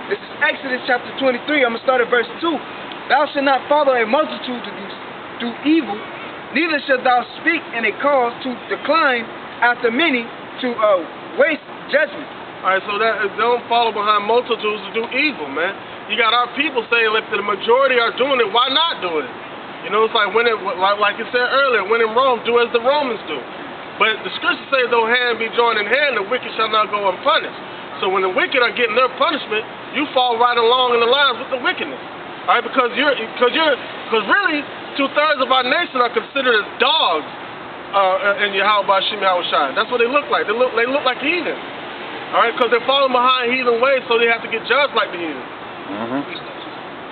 This is Exodus chapter 23. I'm going to start at verse 2. Thou shalt not follow a multitude to do evil, neither shalt thou speak in a cause to decline after many to waste judgment. Alright, so that don't follow behind multitudes to do evil, man. You got our people saying if the majority are doing it, why not do it? You know, it's like when like you said earlier, when in Rome, do as the Romans do. But the scriptures say, though hand be joined in hand, the wicked shall not go unpunished. So when the wicked are getting their punishment, you fall right along in the lines with the wickedness. All right, because really 2/3 of our nation are considered as dogs in Yahweh Shem Yahushai. That's what they look like. They look like heathen. All right, because they're falling behind heathen ways, so they have to get judged like the heathen.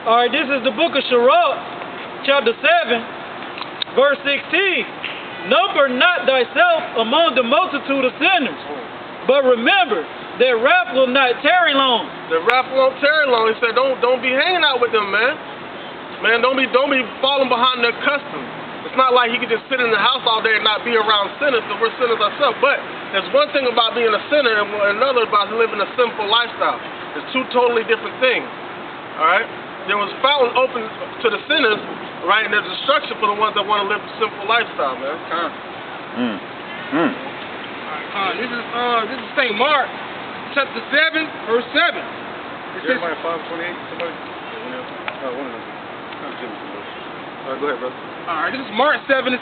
All right, this is the book of Sirach, chapter 7, verse 16. Number not thyself among the multitude of sinners, but remember that wrath will not tarry long. The wrath won't tarry long. He said, don't be hanging out with them, man. Man, don't be falling behind their customs. It's not like you can just sit in the house all day and not be around sinners, because we're sinners ourselves. But there's one thing about being a sinner and another about living a sinful lifestyle. It's two totally different things. All right? There was fountain open to the sinners, right? And there's destruction for the ones that want to live a sinful lifestyle, man. This is St. Mark, chapter 7, verse 7. Jeremiah 5:28. Somebody? One of them. Go ahead, brother. All right, this is Mark 7:7.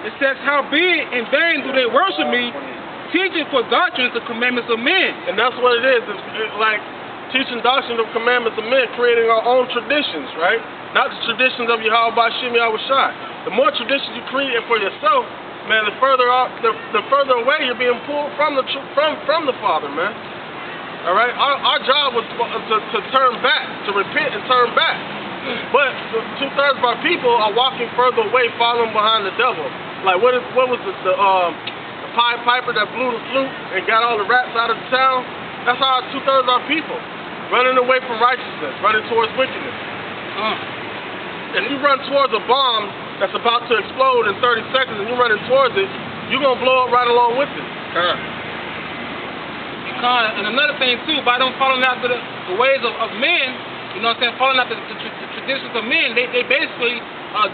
It says, "Howbeit in vain do they worship me, teaching for doctrines the commandments of men." And that's what it is. It's like teaching doctrines of commandments of men, creating our own traditions, right? Not the traditions of Yahweh Shem Yahushai. The more traditions you create for yourself, man, the further away you're being pulled from the Father, man. All right, our job was to turn back, to repent and turn back. But 2/3 of our people are walking further away, following behind the devil. Like what was it? The Pied Piper that blew the flute and got all the rats out of the town. That's how 2/3 of our people running away from righteousness, running towards wickedness. If you run towards a bomb that's about to explode in 30 seconds and you're running towards it, you're gonna blow up right along with it. And another thing too, by them following after the ways of men, you know what I'm saying, following after the traditions of men, they basically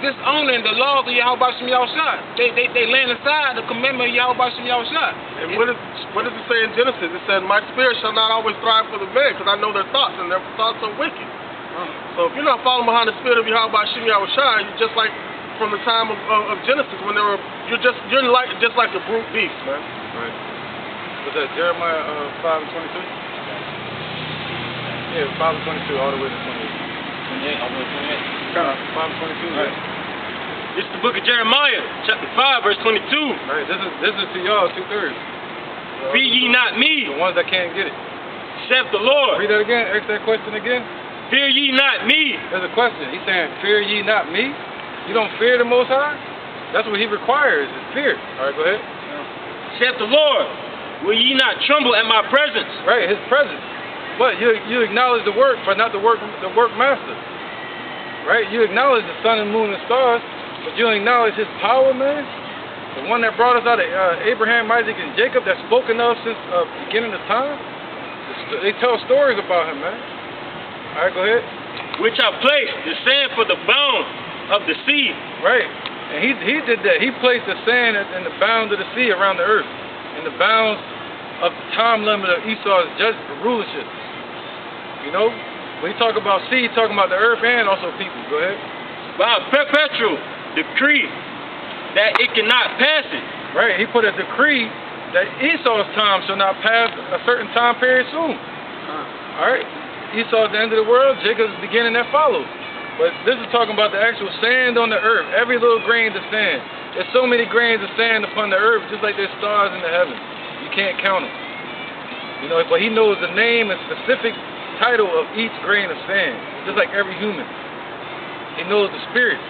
disowning the laws of Yahweh Shem Yahushai. They laying aside the commandment of Yahweh Shem Yahushai. And what does it say in Genesis? It said, "My spirit shall not always strive for the man, because I know their thoughts, and their thoughts are wicked." So if you're not following behind the spirit of Yahweh Shem Yahushai, you're just like from the time of Genesis when you're just like a brute beast, man. Right. Was that Jeremiah 5:22? Yeah, 5:22 all the way to 28. 28, all the way to 28. 5:22. Right. This is the book of Jeremiah, chapter 5, verse 22. Right. This is to y'all 2/3. Fear ye not me, The ones that can't get it. saith the Lord. Read that again. Ask that question again. Fear ye not me. There's a question. He's saying, "Fear ye not me." You don't fear the Most High? That's what He requires, is fear. All right, go ahead. Saith the Lord, will ye not tremble at my presence? Right, His presence. But you acknowledge the work, but not the work master. Right? You acknowledge the sun and moon and stars, but you don't acknowledge His power, man. The one that brought us out of Abraham, Isaac, and Jacob, that's spoken of since the beginning of time. They tell stories about Him, man. All right, go ahead. Which I placed the sand for the bound of the sea. Right. And he did that. He placed the sand in the bound of the sea around the earth, in the bounds of the time limit of Esau's rulership. You know, when you talk about sea, you're talking about the earth and also people. Go ahead. By a perpetual decree that it cannot pass it. Right. He put a decree that Esau's time shall not pass a certain time period soon. All right. Esau's the end of the world. Jacob's the beginning that follows. But this is talking about the actual sand on the earth. Every little grain of sand. There's so many grains of sand upon the earth, just like there's stars in the heavens. You can't count them. You know, but He knows the name and specific title of each grain of sand, just like every human. He knows the spirit.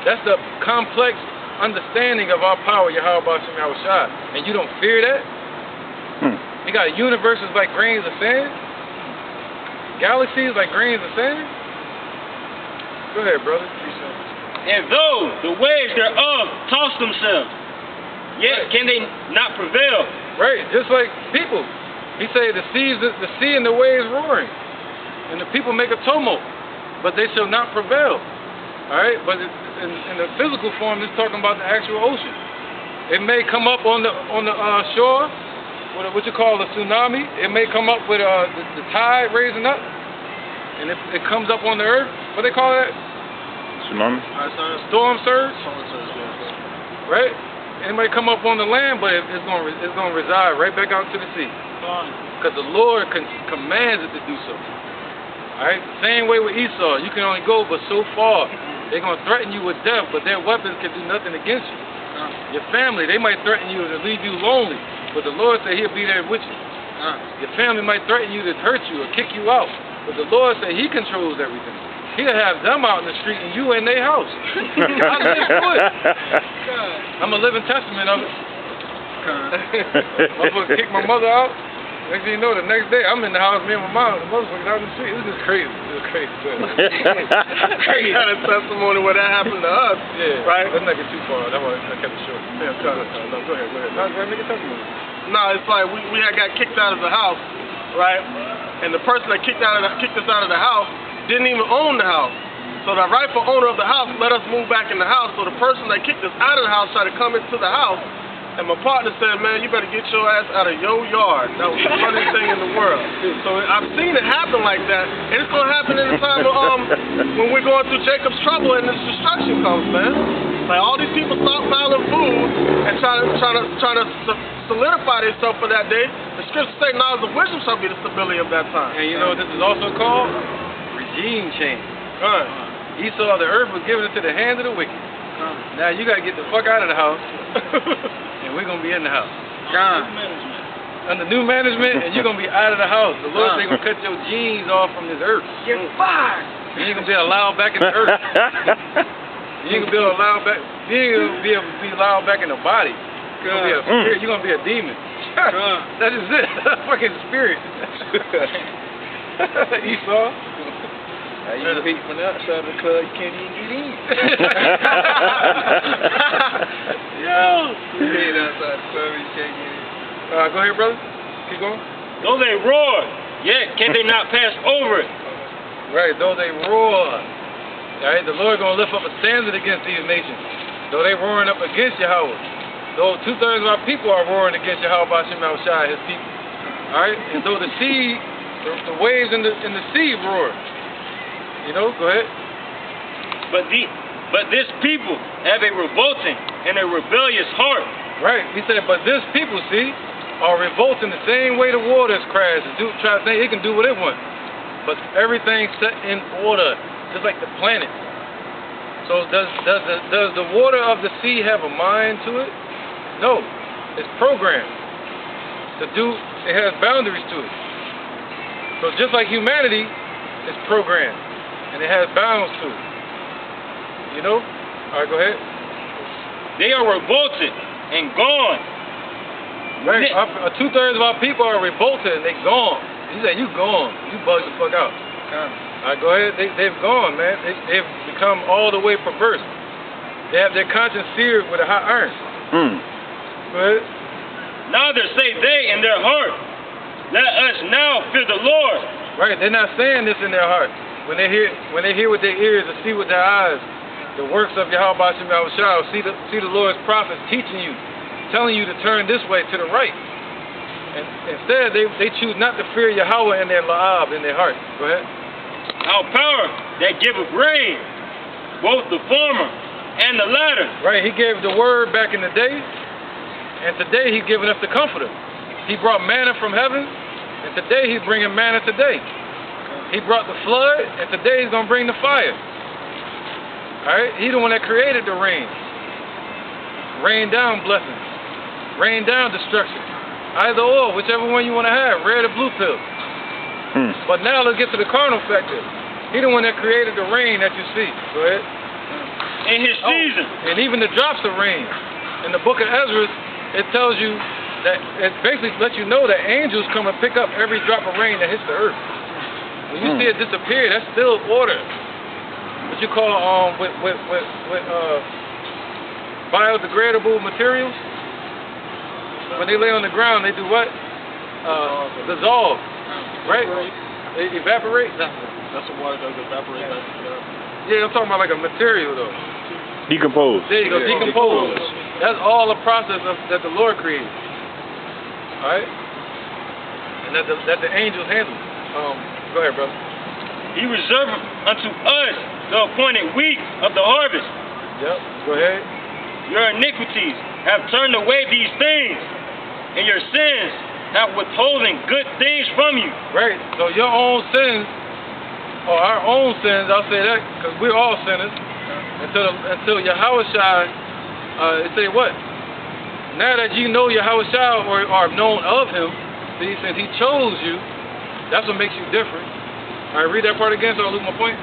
That's the complex understanding of our power, Yahweh Shem Yahushai. And you don't fear that? You got universes like grains of sand? Galaxies like grains of sand? Go ahead, brother. And though the waves thereof toss themselves, yet can they not prevail. Right, just like people. He said the sea and the waves roaring. and the people make a tumult, but they shall not prevail. All right, but in the physical form, it's talking about the actual ocean. It may come up on the shore, what you call a tsunami. It may come up with the tide raising up, and it comes up on the earth. What they call that? Tsunami? Storm surge. Right? And it might come up on the land, but it's gonna reside right back out to the sea. Because the Lord commands it to do so. All right? Same way with Esau. You can only go but so far. They're going to threaten you with death, but their weapons can do nothing against you. Your family, they might threaten you to leave you lonely, but the Lord said he'll be there with you. Your family might threaten you to hurt you or kick you out, but the Lord said he controls everything. He'll have them out in the street and you in their house. I live through it. I'm a living testament of it. I'm supposed to kick my mother out. Next thing you know, the next day I'm in the house, me and my mom, the motherfuckers out in the street. It was just crazy. It was crazy. Crazy. Had a testimony where that happened to us. Yeah. Right? Let's not get too far. That's why I kept it short. Yeah, no, go ahead. No, go ahead, make a testimony. No, it's like we had got kicked out of the house, right? And the person that kicked us out of the house didn't even own the house. So the rightful owner of the house let us move back in the house. So the person that kicked us out of the house tried to come into the house. And my partner said, man, you better get your ass out of your yard. That was the funniest thing in the world. So I've seen it happen like that. And it's going to happen in the time of, when we're going through Jacob's trouble and this destruction comes, man. Like all these people stockpiling food and trying to solidify themselves for that day. The scriptures say knowledge of wisdom shall be the stability of that time. And you know what this is also called? Regime change. Esau, the earth was given into the hands of the wicked. Now you got to get the fuck out of the house. And we're going to be in the house. Under new management, and you're going to be out of the house. The Lord said, going to cut your genes off from this earth. You're fired. You ain't going to be allowed back in the earth. You ain't going to be allowed back. You ain't going to be able to be allowed back in the body. You're going to be a spirit. You're going to be a demon. That is it. Fucking spirit. Esau. You peek from the outside of the club, you can't even get in. Yo! You hate outside the club, you can't get in. Go ahead, brother. Keep going. Though they roar, yet can they not pass over it. Right, though they roar. Alright, the Lord gonna lift up a standard against these nations. Though they roaring up against Yahweh. Though 2/3 of our people are roaring against Yahweh Ba'ashem Yahushua, his people. Alright? And though the sea, the waves in the sea roar. You know, go ahead. But this people have a revolting and a rebellious heart. Right. He said, but this people, see, are revolting the same way the waters crash. Try to think it can do what it wants. But everything's set in order, just like the planet. So does the water of the sea have a mind to it? No. It's programmed to do. It has boundaries to it. So just like humanity is programmed. And it has bounds to it. You know? Alright, go ahead. They are revolted and gone. Right. 2/3 of our people are revolted and they gone. He said, you gone. You bugged the fuck out. Alright, go ahead. They've gone, man. They've become all the way perverse. They have their conscience seared with a hot iron. Go ahead. Neither say they in their heart, let us now fear the Lord. Right. They're not saying this in their heart. When they hear with their ears and see with their eyes the works of Yahweh Ba'ashem Yahushua, see the Lord's prophets teaching you, telling you to turn this way to the right. And instead, they choose not to fear Yahweh in their la'ab, in their heart. Go ahead. Our power that giveth rain, both the former and the latter. Right, he gave the word back in the day, and today he's giving us the comforter. He brought manna from heaven, and today he's bringing manna today. He brought the flood, and today he's going to bring the fire. Alright? He's the one that created the rain. Rain down blessings. Rain down destruction. Either or, whichever one you want to have, red or blue pill. But now let's get to the carnal factor. He's the one that created the rain that you see. Go ahead. In his season. And even the drops of rain. In the book of Ezra, it tells you that, it basically lets you know that angels come and pick up every drop of rain that hits the earth. When you see it disappear, that's still order. What you call with biodegradable materials. When they lay on the ground, they do what? Dissolve, right? It evaporates? That's what water does, evaporate. Yeah, I'm talking about like a material though. Decompose. There you go, Yeah, decompose. That's all a process that the Lord created. Alright? And that the angels handle. Go ahead, brother. He reserved unto us the appointed week of the harvest. Yep, go ahead. Your iniquities have turned away these things, and your sins have withholding good things from you. Right. So your own sins, or our own sins, I'll say that, because we're all sinners, until Yahweh Shai, it say what? Now that you know Yahweh Shai or are known of him, see, since he chose you, that's what makes you different. All right, read that part again so I lose my point.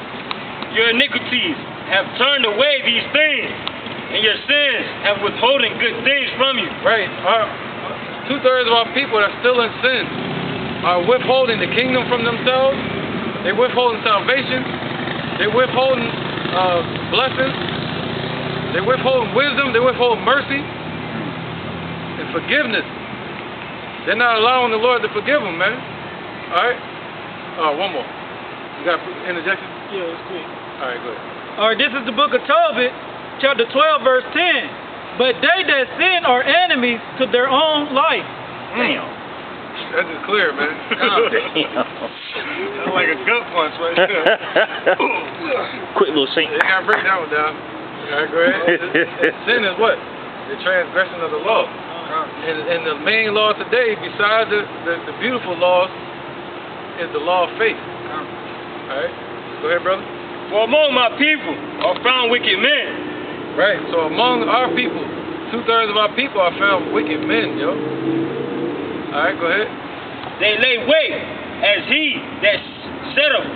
Your iniquities have turned away these things, and your sins have withholding good things from you. Right. Two-thirds of our people that are still in sin are withholding the kingdom from themselves. They're withholding salvation. They're withholding blessings. They're withholding wisdom. They're withholding mercy and forgiveness. They're not allowing the Lord to forgive them, man. All right. One more. You got interjection? Yeah, it's quick. All right, go ahead. All right, this is the book of Tobit, chapter 12, verse 10. But they that sin are enemies to their own life. Damn. That's just clear, man. That's like a gut punch right there. Quick little saint. You gotta break that one down. All right, go ahead. Sin is what? The transgression of the law. And the main law today, besides the beautiful laws, is the law of faith. All right, go ahead, brother. For among my people are found wicked men. Right, so among our people, two-thirds of our people are found wicked men, yo. All right, go ahead. They lay wait as he that setteth